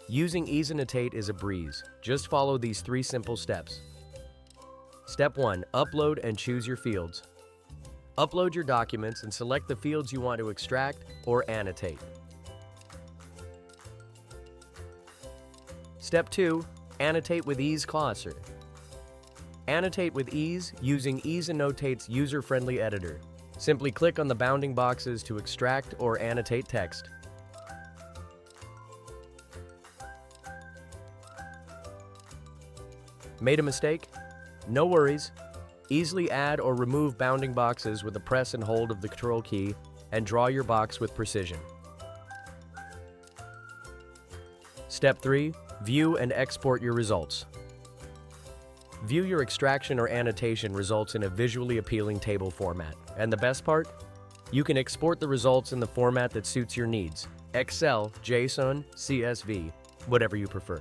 Using EaseAnnotate is a breeze. Just follow these 3 simple steps. Step 1. Upload and choose your fields. Upload your documents and select the fields you want to extract or annotate. Step 2. Annotate with Ease Cursor. Annotate with ease using EaseAnnotate's user-friendly editor. Simply click on the bounding boxes to extract or annotate text. Made a mistake? No worries. Easily add or remove bounding boxes with a press and hold of the Control key and draw your box with precision. Step 3. View and export your results. View your extraction or annotation results in a visually appealing table format. And the best part? You can export the results in the format that suits your needs. Excel, JSON, CSV, whatever you prefer.